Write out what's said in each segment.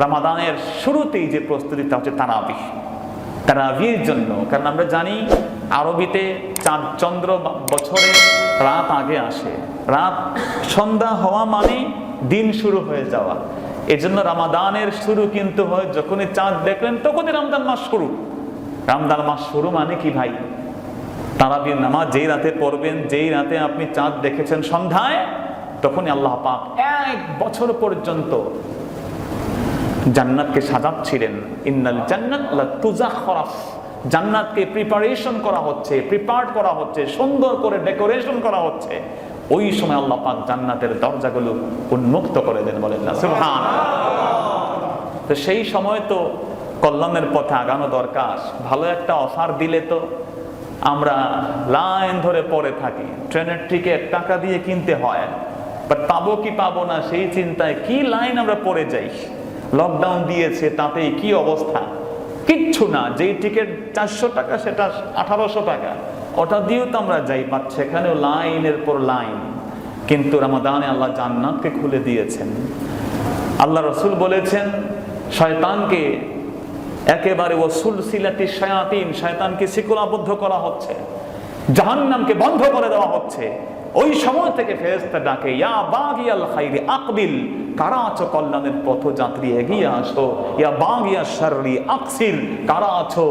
রমাদানের শুরুতেই যে প্রস্তুতিটা হচ্ছে তারাবিহ, তারাবির জন্য। কারণ আমরা জানি আরবিতে চাঁদ চন্দ্র বছরে রাত আগে আসে, রাত সন্ধ্যা হওয়া মানে দিন শুরু হয়ে যাওয়া। এজন্য রমাদানের শুরু কিন্তু হয় যখনই চাঁদ দেখলেন তখনই রমজান মাস শুরু। রমজান মাস শুরু মানে কি ভাই? তারাবির নামাজ যেই রাতে পড়বেন, যেই রাতে আপনি চাঁদ দেখেছেন সন্ধ্যায়, তখনই আল্লাহ পাক 1 বছর পর্যন্ত জান্নাতকে সাজাচ্ছিলেন। ইন্নাল জান্নাত লা তুজাখরাফ, জান্নাতকে প্রিপারেশন করা হচ্ছে, প্রিপার্ড করা হচ্ছে, সুন্দর করে ডেকোরেশন করা হচ্ছে। ওই সময় আল্লাহ পাক জান্নাতের দরজাগুলো উন্মুক্ত করে দেন, বলেন না সুবহানাল্লাহ। তো সেই সময় তো কল্যাণের পথে আগানো দরকার। ভালো একটা অফার দিলে তো আমরা লাইন ধরে পড়ে থাকি, ট্রেনের টিকিট টাকা দিয়ে কিনতে হয়, বাট পাবো কি পাবো না সেই চিন্তায় কি লাইন আমরা পড়ে যাই। লকডাউন দিয়েছে, তাতেই কি অবস্থা, কিচ্ছু না। যেই টিকিট 400 টাকা সেটা 1800 টাকা, ওটা দিয়েও তো আমরা যাই, বাট সেখানেও লাইনের পর লাইন। কিন্তু রমাদানে আল্লাহ জান্নাতকে খুলে দিয়েছেন। আল্লাহ রাসূল বলেছেন শয়তানকে একেবারে ওয়াসুল সিলাতি শায়াতিন, শয়তানকে শিকলাবদ্ধ করা হচ্ছে, জাহান্নামকে বন্ধ করে দেওয়া হচ্ছে। ওই সময় থেকে ফেরেশতা ডাকে, ইয়া বাগিয়াল খাইরি আকবিল, কারা আছো কল্যাণের পথযাত্রী এগিয়ে আসো। ইয়া বাগিয়া শাররি আকসির, কারা আছো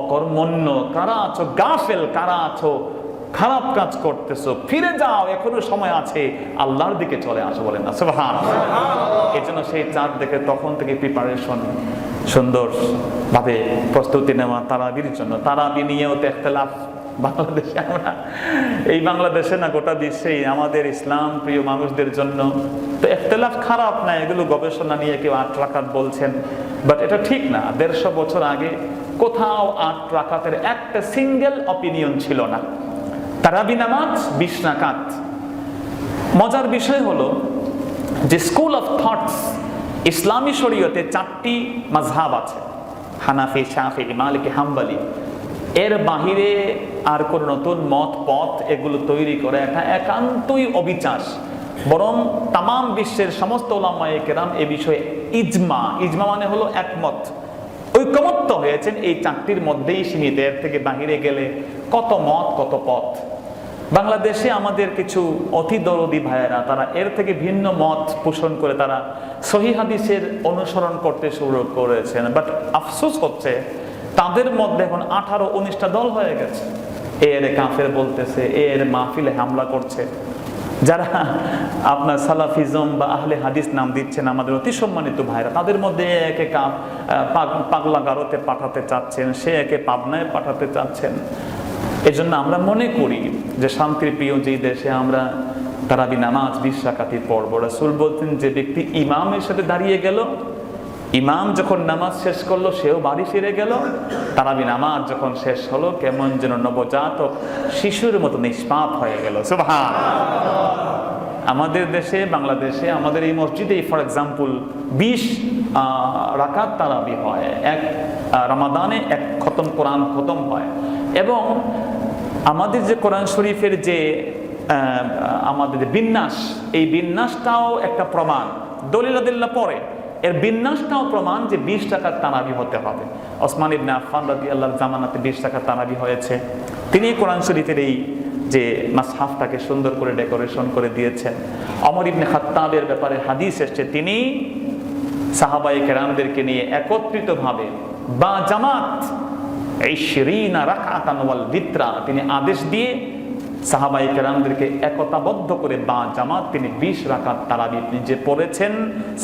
অকর্মণ্য, কারা আছো গাফেল, কারা আছো খারাপ কাজ করতেছো, ফিরে যাও, এখনো সময় আছে, আল্লাহর দিকে চলে আসো, বলেন না সুবহানাল্লাহ। এজন্য সেই চাঁদ দেখে তখন থেকে প্রিপারেশন, সুন্দর ভাবে প্রস্তুতি নেওয়া তারাবির জন্য। তারাবি নিয়েও তো ইখতিলাফ বাংলাদেশে, আমরা এই বাংলাদেশে না গোটা বিশ্বেই আমাদের ইসলাম প্রিয় মানুষদের জন্য তো ইখতিলাফ খারাপ না। এগুলো গবেষণা নিয়ে কেউ 8 রাকাত বলছেন, বাট এটা ঠিক না। 150 বছর আগে কোথাও 8 রাকাতের একটা সিঙ্গেল অপিনিয়ন ছিল না। তারাবি নামাজ 20 রাকাত। মজার বিষয় হলো যে স্কুল অফ থটস ইসলামী শরীয়তে 4টি মাযহাব আছে, হানাফি, শাফিঈ, মালিকি, হাম্বলি। এর বাহিরে আর কোন নতুন মত পথ এগুলো তৈরি করে এটা একান্তই অবিচার। বরং তামাম বিশ্বের সমস্ত উলামায়ে কেরাম এ বিষয়ে ইজমা, ইজমা মানে হলো একমত, ঐকমত্য হয়েছেন এই 4টির মধ্যেই সীমিত। এর থেকে বাহিরে গেলে কত মত, কত পথ। বাংলাদেশে আমাদের কিছু অতি দরদি ভাইয়েরা তারা এর থেকে ভিন্ন মত পোষণ করে তারা সহিহ হাদিসের অনুসরণ করতে শুরু করেছেন। বাট আফসোস হচ্ছে তাদের মধ্যে এখন 18-19টা দল হয়ে গেছে। এর কাফের বলতেছে, এর মাহফিলে হামলা করছে। যারা আপনার সালাফিজম বা আহলে হাদিস নাম দিচ্ছেন আমাদের অতি সম্মানিত ভাইরা, তাদের মধ্যে একে পাগলা গারোতে পাঠাতে চাচ্ছেন, সে একে পাবনায় পাঠাতে চাচ্ছেন। এজন্য আমরা মনে করি যে শান্তির প্রিয় যেই দেশে আমরা তারাবি নামাজ 20 রাকাতই পড়ব। রাসূল বলতেন যে ব্যক্তি ইমামের সাথে দাঁড়িয়ে গেল, ইমাম যখন নামাজ শেষ করলো সেও বাড়ি ফিরে গেল, তারাবি নামাজ যখন শেষ হলো কেমন যেন নবজাতক শিশুর মতো নিষ্পাপ হয়ে গেল। সুবহানাল্লাহ। আমাদের দেশে, বাংলাদেশে, আমাদের এই মসজিদে ফর এক্সাম্পল 20 রাকাত তারাবি হয়। এক রমাদানে 1 খতম কোরআন খতম হয়। এবং আমাদের যে কোরআন শরীফের যে আমাদের বিন্যাস, এই বিন্যাসটাও একটা প্রমাণ। দলিল আদিল্লাহ পরে এর বিন্যাসটাও প্রমাণ যে 20 রাকাত তারাবি হতে হবে। ওসমান ইবনে আফফান রাদিয়াল্লাহু জামানাতে 20 রাকাত তারাবি হয়েছে। তিনি কোরআন শরীফের এই যে মাসহাফটাকে সুন্দর করে ডেকোরেশন করে দিয়েছেন। ওমর ইবনে খাত্তাবের ব্যাপারে হাদিস এসেছে, তিনি সাহাবায়ে কেরামদেরকে নিয়ে একত্রিতভাবে বা জামাত 20 রাকাতান ওয়াল বিত্রা, তিনি আদেশ দিয়ে সাহাবায়ে কেরামদেরকে একতাবদ্ধ করে বা জামাত তিনি 20 রাকাত তারাবি নিজে পড়েছেন,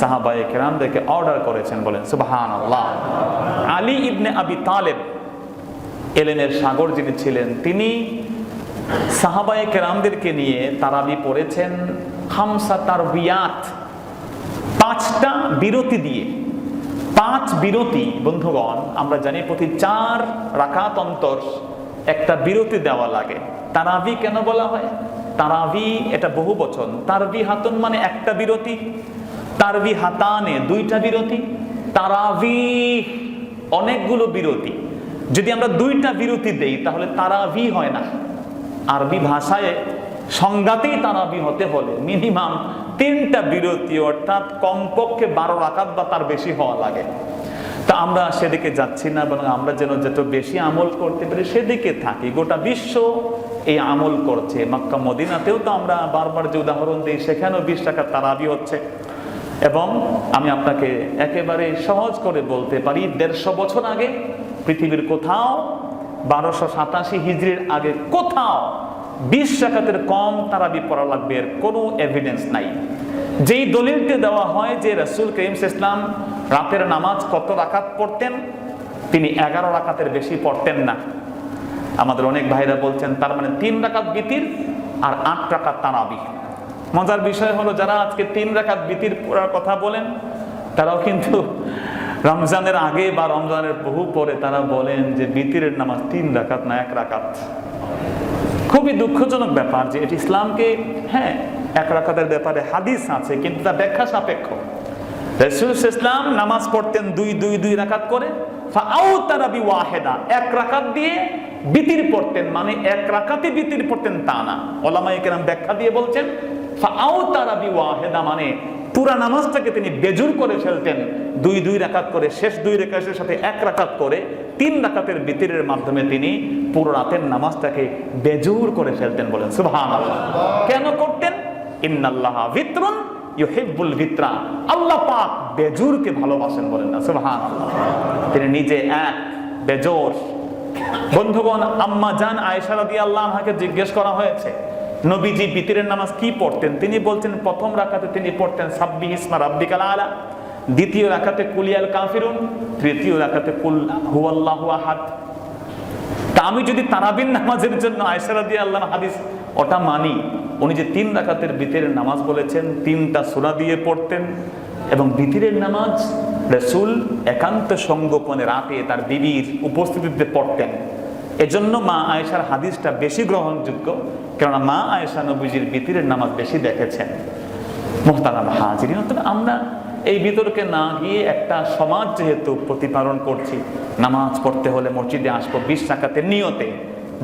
সাহাবায়ে কেরামদেরকে অর্ডার করেছেন, বলেন সুবহানাল্লাহ। আলী ইবনে আবি তালেব এলেমের সাগর যিনি ছিলেন, তিনি সাহাবায়ে কেরামদেরকে নিয়ে তারাবি পড়েছেন 5 তারবিয়াত, 5টা বিরতি দিয়ে। 5 বিরতি বন্ধুগণ, আমরা জানি প্রতি 4 রাকাত অন্তর একটা বিরতি দেওয়া লাগে। তারাবি কেন বলা হয়? তারাবি এটা বহু বচন। তারবি হাতুন মানে একটা বিরতি, তারবি হাতানে 2টা বিরতি, তারাবি অনেকগুলো বিরতি। যদি আমরা 2টা বিরতি দেই তাহলে তারাবি হয় না। আরবি ভাষায় সংঘাতেই তারাবি হতে হলে মিনিমাম 3টা বিরতি, অর্থাৎ কমপক্ষে 12 রাকাত বা তার বেশি হওয়া লাগে। তা আমরা সেদিকে যাচ্ছি না, বরং আমরা যেন যত বেশি আমল করতে পারি সেদিকে থাকি। গোটা বিশ্ব এই আমল করছে। মক্কা মদিনাতেও তো আমরা বারবার যে উদাহরণ দিই, সেখানেও 20 রাকাত তারাবি হচ্ছে। এবং আমি আপনাকে একেবারে সহজ করে বলতে পারি, 150 বছর আগে পৃথিবীর কোথাও 1287 হিজরির আগে কোথাও 20 রাকাতের কম তারাবি পড়া লাগবে এর কোনো এভিডেন্স নাই। যেই দলিলটি দেওয়া হয় যে রাসূল করিম সাল্লাল্লাহু আলাইহি ওয়াসাল্লাম রাতের নামাজ কত রাকাত পড়তেন, তিনি 11 রাকাতের বেশি পড়তেন না। আমাদের অনেক ভাইরা বলছেন তার মানে 3 রাকাত বিতির আর 8 রাকাত তারাবি। মজার বিষয় হলো, যারা আজকে 3 রাকাত বিতির পড়ার কথা বলেন, তারাও কিন্তু রমজানের আগে বা রমজানের বহু পরে তারা বলেন যে বিতিরের নামাজ 3 রাকাত না 1 রাকাত। খুবই দুঃখজনক ব্যাপার যে এটি ইসলামকে, হ্যাঁ 1 রাকাতের ব্যাপারে হাদিস আছে, কিন্তু তা ব্যাখ্যা সাপেক্ষ। রাসূল ইসলাম নামাজ পড়তেন 2 রাকাত করে, ফাআউতারা বিওয়াহিদা, 1 রাকাত দিয়ে বিতির পড়তেন। মানে 1 রাকাতে বিতির পড়তেন তা না। উলামায়ে কেরাম ব্যাখ্যা দিয়ে বলছেন ফাআউতারা বিওয়াহিদা মানে পুরা নামাজটাকে তিনি বেজুর করে ফেলতেন। 2 রাকাত করে, শেষ 2 রাকাতের সাথে 1 রাকাত করে 3 রাকাতের বিতিরের মাধ্যমে তিনি পুরো রাতের নামাজটাকে বেজুর করে ফেলতেন। বলেন সুবহানাল্লাহ। কেন করতেন? ইন্নাল্লাহা ভিত্রুন ইউহিব্বুল ভিত্রা, আল্লাহ পাক বেজুরকে ভালোবাসেন। বলেন না সুবহানাল্লাহ। তিনি নিজে এক বেজোর। বন্ধুগণ, আম্মা জান আয়েশা রাদিয়াল্লাহু আনহাকে জিজ্ঞেস করা হয়েছে নবীজি বিতিরের নামাজ কি পড়তেন। তিনি বলছেন প্রথম রাকাতে তিনি পড়তেন সাব্বিহ ইসমা রাব্বিকাল আলা, দ্বিতীয় রাকাতে কুলিয়াল কাফিরুন, তৃতীয় রাকাতে কুল হুয়াল্লাহু আহাদ। তা আমি যদি তারাবির নামাজের জন্য আয়েশা রাদিয়াল্লাহু আনহা হাদিস ওটা মানি, উনি যে 3 রাকাতের বিতিরের নামাজ বলেছেন 3টা সূরা দিয়ে পড়তেন, এবং বিতিরের নামাজ রাসূল একান্ত সঙ্গোপনে রাতে তার বিবির উপস্থিতিতে পড়তেন। এজন্য মা আয়েশার হাদিসটা বেশি গ্রহণযোগ্য, কেননা মা আয়েশা নবীজির বিতিরের নামাজ বেশি দেখেছেন। মুহতারাম হাজিরিন, তবে আমরা এই বিতর্কে না গিয়ে একটা সমাজ যেহেতু প্রতিপালন করছি, নামাজ পড়তে হলে মসজিদে আসবো 20 রাকাতের নিয়তে,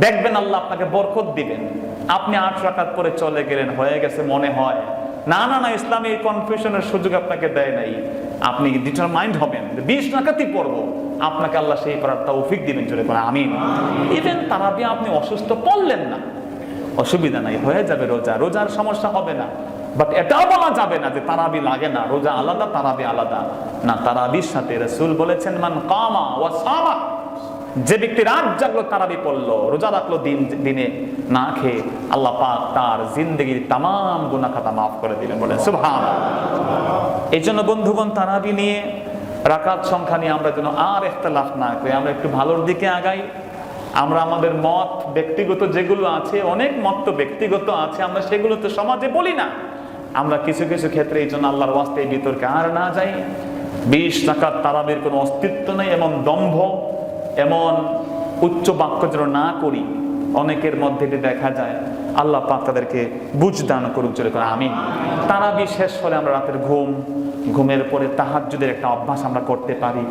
দেখবেন আল্লাহ আপনাকে বরকত দিবেন। আপনি 8 রাকাত পরে চলে গেলেন, হয়ে গেছে মনে হয়, না না না, ইসলামে এই কনফিউশনের সুযোগ আপনাকে দেয় নাই। আপনি ডিটারমাইন্ড হবেন 20 রাকাতই পড়বো, আপনাকে আল্লাহ সেই পড়ার তৌফিক দিবেন। জোরে করে আমিন। ইভেন তারাবি আপনি অসুস্থ পড়লেন না, অসুবিধা নাই, হয়ে যাবে রোজা, রোজার সমস্যা হবে না। বাট এটাও বলা যাবে না যে তারাবি লাগে না, রোজা আলাদা তারাবি আলাদা না। তারাবির সাথে রাসূল বলেছেন মান কামা ওয়া সামা, যে ব্যক্তি রাত জাগলো তারাবি পড়লো, রোজা রাখলো দিনে না খেয়ে, আল্লাহ পাক তার জিন্দেগির তামাম গুনাহ খাতা মাফ করে দিবেন। বলেন সুবহানাল্লাহ। এই জন্য বন্ধুগণ, তারাবি নিয়ে, রাকাত সংখ্যা নিয়ে আমরা যেন আর ইখতিলাফ না করি, আমরা একটু ভালোর দিকে আগাই। আমরা আমাদের মত ব্যক্তিগত যেগুলো আছে, অনেক মত তো ব্যক্তিগত আছে, আমরা সেগুলো তো সমাজে বলি না। আমরা কিছু কিছু ক্ষেত্রে এই জন্য আল্লাহর ওয়াস্তে এই বিতর্কে আর না যাই। 20 রাকাত তারাবির কোনো অস্তিত্ব নেই, এমন দম্ভ, এমন উচ্চ বাক্য যেন না করি। অনেকের মধ্যে দেখা যায়, আল্লাহ পাক তাদেরকে বুঝ দান করুক। জোরে করে আমিন। তারাবি শেষ হলে আমরা রাতের ঘুমের পরে তাহাজ্জুদের একটা অভ্যাস আমরা করতে পারি।